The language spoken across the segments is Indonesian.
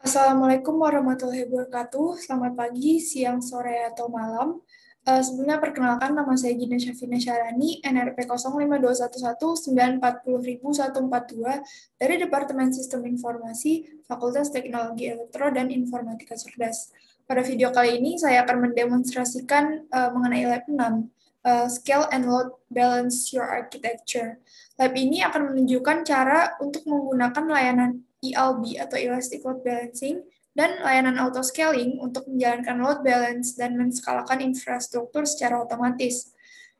Assalamualaikum warahmatullahi wabarakatuh. Selamat pagi, siang, sore, atau malam. Sebelumnya perkenalkan nama saya Gina Syafina Syarani, NRP 05211940.142 dari Departemen Sistem Informasi, Fakultas Teknologi Elektro dan Informatika Cerdas. Pada video kali ini saya akan mendemonstrasikan mengenai Lab 6, Scale and Load Balance Your Architecture. Lab ini akan menunjukkan cara untuk menggunakan layanan ELB atau Elastic Load Balancing dan layanan auto-scaling untuk menjalankan load balance dan menskalakan infrastruktur secara otomatis.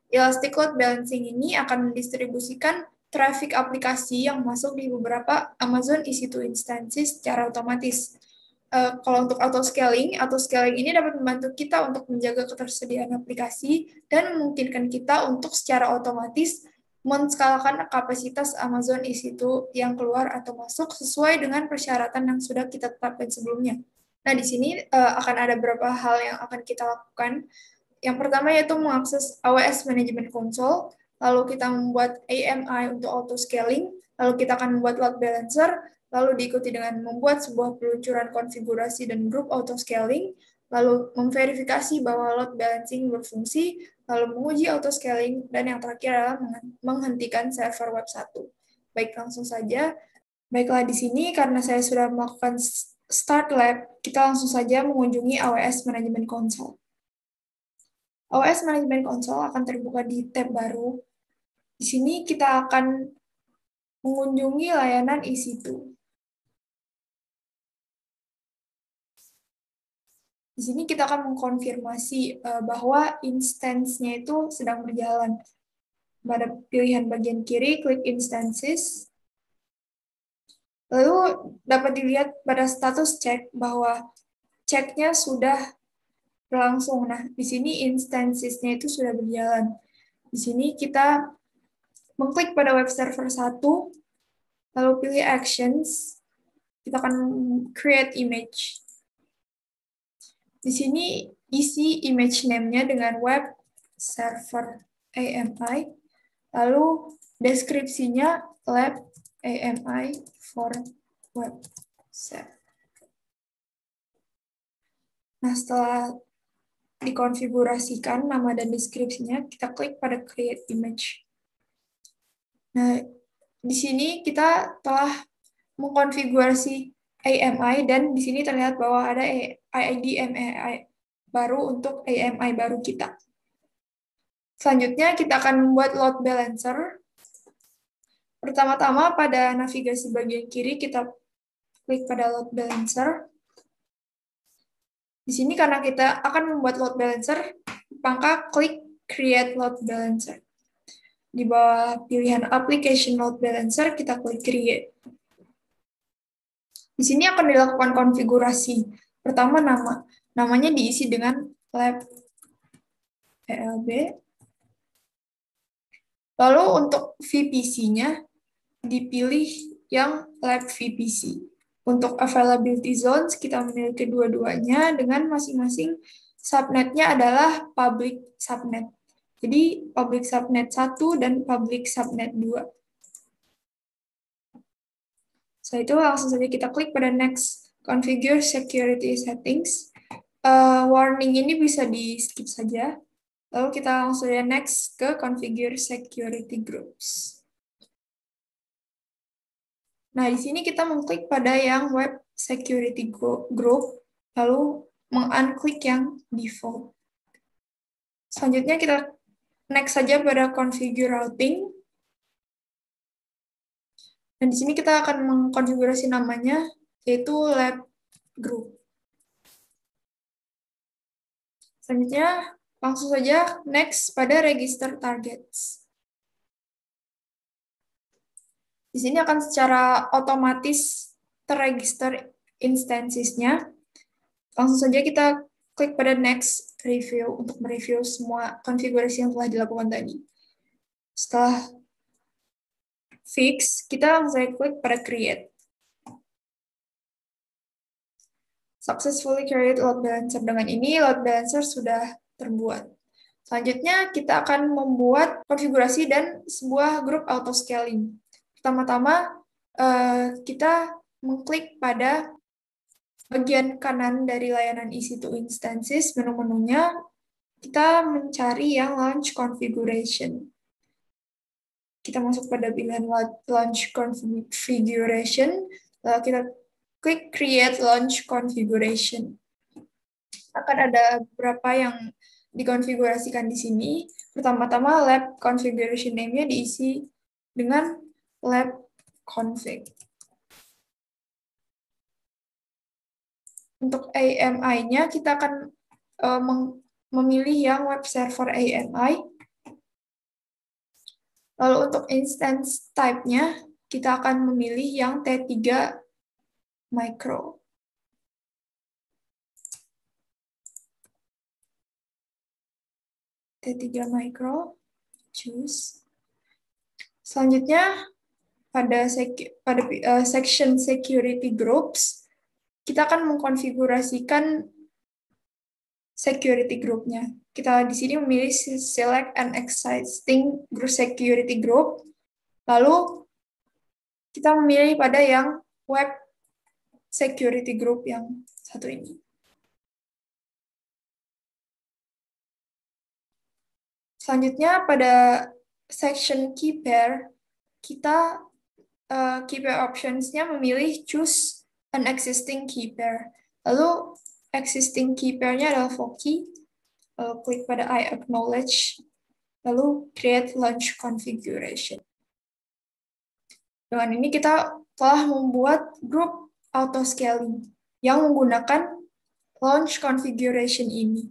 Elastic Load Balancing ini akan mendistribusikan traffic aplikasi yang masuk di beberapa Amazon EC2 instansi secara otomatis. Kalau untuk auto-scaling ini dapat membantu kita untuk menjaga ketersediaan aplikasi dan memungkinkan kita untuk secara otomatis menskalakan kapasitas Amazon EC2 yang keluar atau masuk sesuai dengan persyaratan yang sudah kita tetapkan sebelumnya. Nah, di sini akan ada beberapa hal yang akan kita lakukan. Yang pertama yaitu mengakses AWS Management Console, lalu kita membuat AMI untuk auto scaling, lalu kita akan membuat load balancer, lalu diikuti dengan membuat sebuah peluncuran konfigurasi dan grup auto scaling, lalu memverifikasi bahwa load balancing berfungsi, lalu menguji auto scaling, dan yang terakhir adalah menghentikan server web 1. Baik, langsung saja. Baiklah, di sini karena saya sudah melakukan start lab, kita langsung saja mengunjungi AWS Management Console. AWS Management Console akan terbuka di tab baru. Di sini kita akan mengunjungi layanan EC2. Di sini kita akan mengkonfirmasi bahwa instance-nya itu sedang berjalan. Pada pilihan bagian kiri, klik Instances. Lalu dapat dilihat pada status cek bahwa ceknya sudah berlangsung. Nah, di sini instances-nya itu sudah berjalan. Di sini kita mengklik pada web server 1, lalu pilih Actions. Kita akan create image. Di sini isi image name-nya dengan web server AMI, lalu deskripsinya lab AMI for web server. Nah, setelah dikonfigurasikan nama dan deskripsinya, kita klik pada create image. Nah, di sini kita telah mengkonfigurasi AMI dan di sini terlihat bahwa ada ID AMI baru untuk AMI baru kita. Selanjutnya kita akan membuat load balancer. Pertama-tama pada navigasi bagian kiri kita klik pada load balancer. Di sini karena kita akan membuat load balancer, maka klik create load balancer. Di bawah pilihan application load balancer kita klik create. Di sini akan dilakukan konfigurasi. Pertama namanya diisi dengan lab ELB. Lalu untuk VPC-nya dipilih yang lab VPC. Untuk availability zones kita memiliki dua-duanya dengan masing-masing subnetnya adalah public subnet. Jadi public subnet 1 dan public subnet 2. Setelah itu langsung saja kita klik pada next configure security settings. Warning ini bisa di skip saja. Lalu kita langsung saja next ke configure security groups. Nah, di sini kita mengklik pada yang web security group, lalu mengunklik yang default. Selanjutnya kita next saja pada configure routing. Dan di sini kita akan mengkonfigurasi namanya, yaitu lab group. Selanjutnya, langsung saja next pada register targets. Di sini akan secara otomatis terregister instances-nya. Langsung saja kita klik pada next review untuk mereview semua konfigurasi yang telah dilakukan tadi. Setelah fix, kita langsung saja klik pada create. Successfully create load balancer. Dengan ini, load balancer sudah terbuat. Selanjutnya, kita akan membuat konfigurasi dan sebuah grup auto scaling. Pertama-tama, kita mengklik pada Bagian kanan dari layanan EC2 Instances, menu-menunya, kita mencari yang Launch Configuration. Kita masuk pada pilihan Launch Configuration, lalu kita klik Create Launch Configuration. Akan ada beberapa yang dikonfigurasikan di sini. Pertama-tama, lab configuration name-nya diisi dengan lab config. Untuk AMI-nya, kita akan memilih yang web server AMI. Lalu untuk instance type-nya, kita akan memilih yang T3 micro. T3 micro, choose. Selanjutnya, pada section security groups, kita akan mengkonfigurasikan security group-nya. Kita di sini memilih select an existing security group, lalu kita memilih pada yang web security group yang satu ini. Selanjutnya pada section key pair, kita key pair options-nya memilih choose an existing key pair. Lalu existing key pair-nya adalah Foki. Klik pada I acknowledge, lalu create launch configuration. Dengan ini kita telah membuat grup auto scaling yang menggunakan launch configuration ini.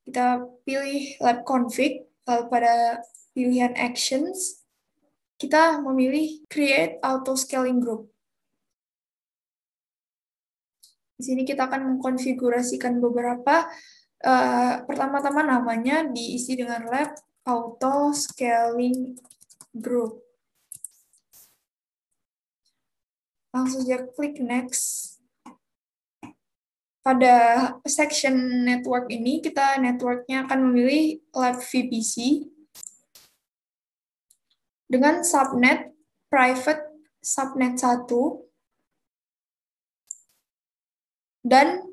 Kita pilih lab config, lalu pada pilihan actions, kita memilih create auto scaling group. Di sini kita akan mengkonfigurasikan beberapa. Pertama-tama namanya diisi dengan lab auto scaling group. Langsung saja klik next. Pada section network ini, kita networknya akan memilih lab VPC dengan subnet private subnet 1 dan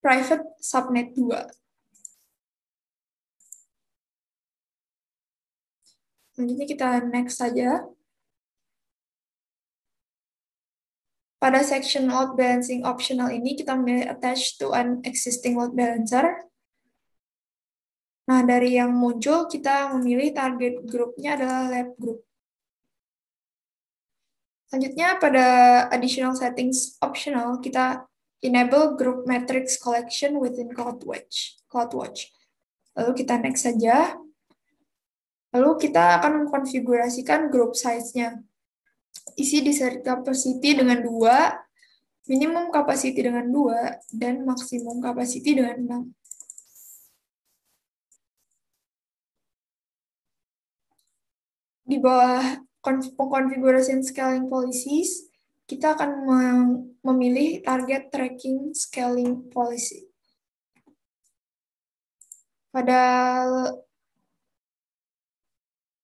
private subnet 2. Selanjutnya kita next saja. Pada section load balancing optional ini, kita memilih attach to an existing load balancer. Nah, dari yang muncul, kita memilih target grupnya adalah lab group. Selanjutnya, pada additional settings optional, kita enable group matrix collection within CloudWatch. Lalu kita next saja. Lalu kita akan mengkonfigurasikan group size-nya. Isi design capacity dengan 2, minimum capacity dengan 2, dan maksimum capacity dengan 6. Di bawah pengkonfigurasian scaling policies, kita akan memilih target tracking scaling policy. Pada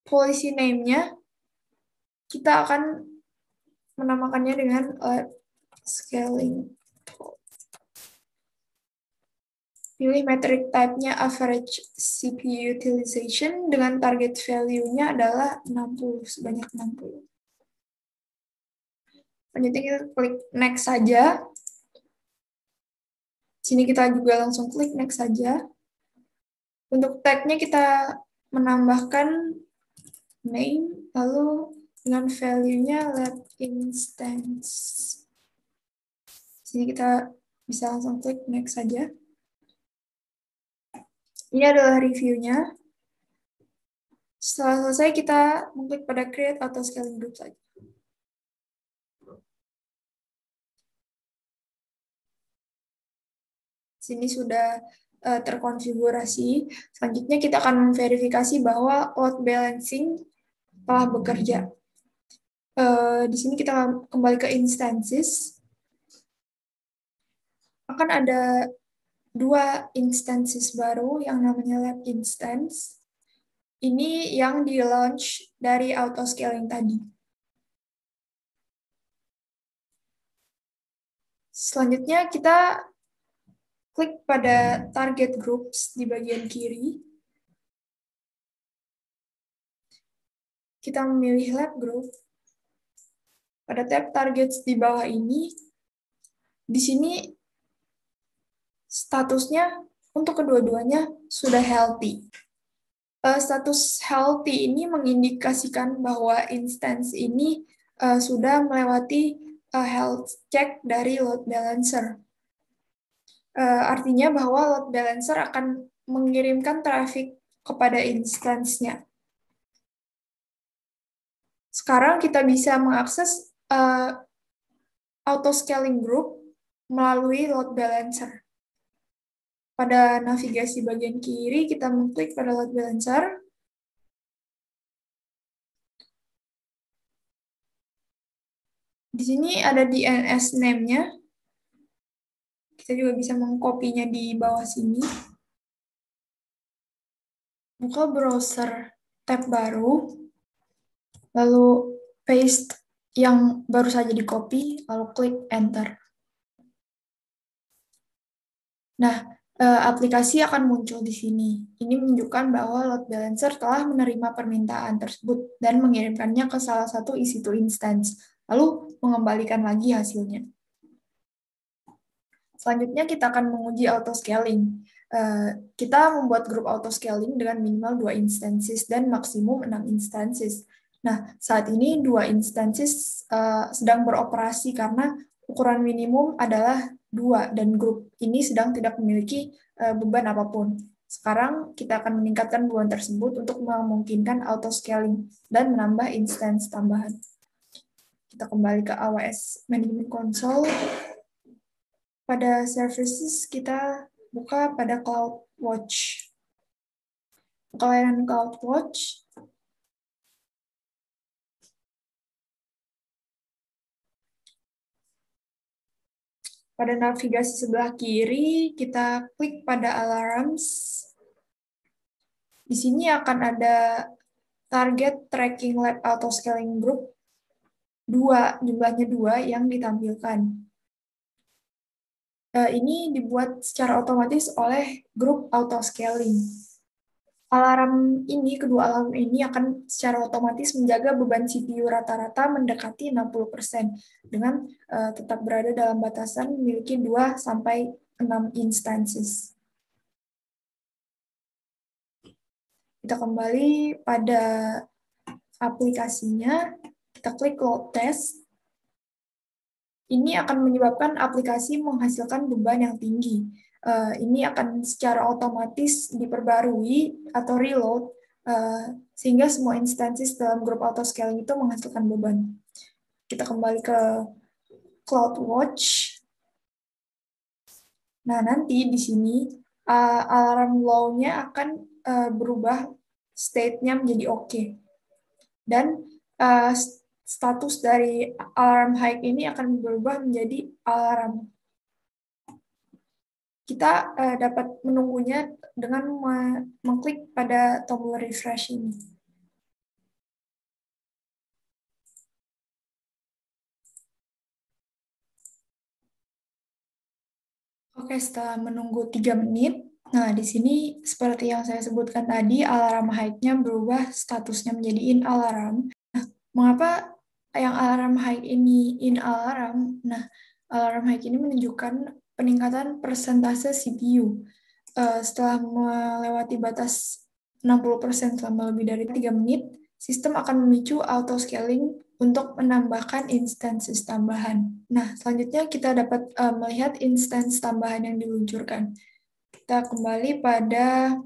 policy name-nya, kita akan menamakannya dengan scaling. Pilih metric type-nya average CPU utilization dengan target value-nya adalah 60, sebanyak 60. Selanjutnya kita klik next saja. Sini kita juga langsung klik next saja. Untuk tag-nya kita menambahkan name, lalu dengan value-nya lab instance. Sini kita bisa langsung klik next saja. Ini adalah review-nya. Setelah selesai, kita mengklik pada create atau scaling group saja. Sini sudah terkonfigurasi. Selanjutnya kita akan memverifikasi bahwa load balancing telah bekerja. Di sini kita kembali ke instances. Akan ada 2 instances baru yang namanya lab instance. Ini yang di-launch dari auto scaling tadi. Selanjutnya kita klik pada target groups di bagian kiri. Kita memilih lab group. Pada tab targets di bawah ini, di sini statusnya untuk kedua-duanya sudah healthy. Status healthy ini mengindikasikan bahwa instance ini sudah melewati health check dari load balancer. Artinya bahwa load balancer akan mengirimkan traffic kepada instance-nya. Sekarang kita bisa mengakses auto-scaling group melalui load balancer. Pada navigasi bagian kiri, kita mengklik pada load balancer. Di sini ada DNS name-nya. Kita juga bisa mengkopinya di bawah sini. Buka browser tab baru, lalu paste yang baru saja di-copy, lalu klik enter. Nah, aplikasi akan muncul di sini. Ini menunjukkan bahwa load balancer telah menerima permintaan tersebut dan mengirimkannya ke salah satu EC2 instance, lalu mengembalikan lagi hasilnya. Selanjutnya kita akan menguji auto-scaling. Kita membuat grup auto-scaling dengan minimal 2 instances dan maksimum 6 instances. Nah, saat ini 2 instances sedang beroperasi karena ukuran minimum adalah 2 dan grup ini sedang tidak memiliki beban apapun. Sekarang kita akan meningkatkan beban tersebut untuk memungkinkan auto-scaling dan menambah instance tambahan. Kita kembali ke AWS Management Console. Pada services, kita buka pada CloudWatch. Buka layanan CloudWatch. Pada navigasi sebelah kiri, kita klik pada alarms. Di sini akan ada target tracking lab auto-scaling group 2, jumlahnya 2 yang ditampilkan. Ini dibuat secara otomatis oleh grup auto-scaling. Kedua alarm ini akan secara otomatis menjaga beban CPU rata-rata mendekati 60% dengan tetap berada dalam batasan memiliki 2-6 instances. Kita kembali pada aplikasinya, kita klik load test. Ini akan menyebabkan aplikasi menghasilkan beban yang tinggi. Ini akan secara otomatis diperbarui atau reload sehingga semua instances dalam grup auto-scaling itu menghasilkan beban. Kita kembali ke CloudWatch. Nah, nanti di sini alarm low-nya akan berubah state-nya menjadi oke. Dan status dari alarm high ini akan berubah menjadi alarm. Kita dapat menunggunya dengan mengklik pada tombol refresh ini. Oke, setelah menunggu 3 menit, nah di sini seperti yang saya sebutkan tadi, alarm high-nya berubah statusnya menjadi in alarm. Nah, mengapa yang alarm high ini in alarm? Nah, alarm high ini menunjukkan peningkatan persentase CPU. Setelah melewati batas 60% selama lebih dari 3 menit, sistem akan memicu auto-scaling untuk menambahkan instances tambahan. Nah, selanjutnya kita dapat melihat instance tambahan yang diluncurkan. Kita kembali pada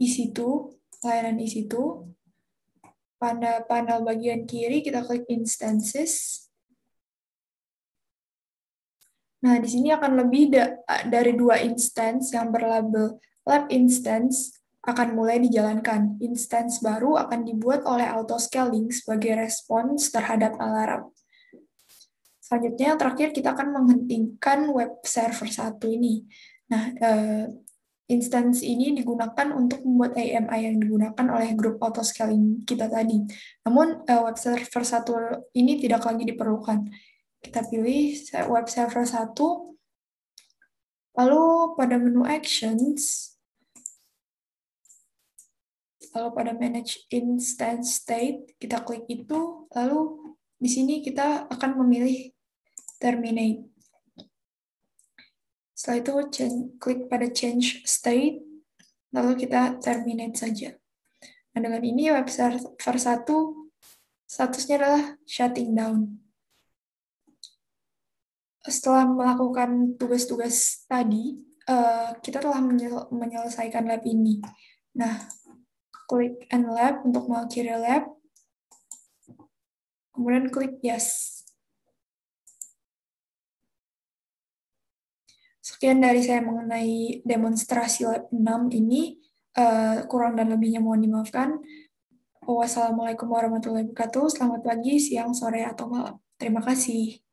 EC2, layanan EC2. Pada panel bagian kiri, kita klik instances. Nah, di sini akan lebih dari 2 instance yang berlabel lab instance akan mulai dijalankan. Instance baru akan dibuat oleh auto-scaling sebagai respons terhadap alarm. Selanjutnya, terakhir kita akan menghentikan web server 1 ini. Nah, instance ini digunakan untuk membuat AMI yang digunakan oleh grup auto-scaling kita tadi. Namun, web server 1 ini tidak lagi diperlukan. Kita pilih web server 1. Lalu pada menu Actions, lalu pada Manage Instance State, kita klik itu, lalu di sini kita akan memilih Terminate. Setelah itu klik pada Change State, lalu kita Terminate saja. Nah, dengan ini web server 1 statusnya adalah shutting down. Setelah melakukan tugas-tugas tadi, kita telah menyelesaikan lab ini. Nah, klik End Lab untuk mengakhiri lab, kemudian klik Yes. Sekian dari saya mengenai demonstrasi lab 6 ini. Kurang dan lebihnya mohon dimaafkan. Wassalamualaikum warahmatullahi wabarakatuh. Selamat pagi, siang, sore, atau malam. Terima kasih.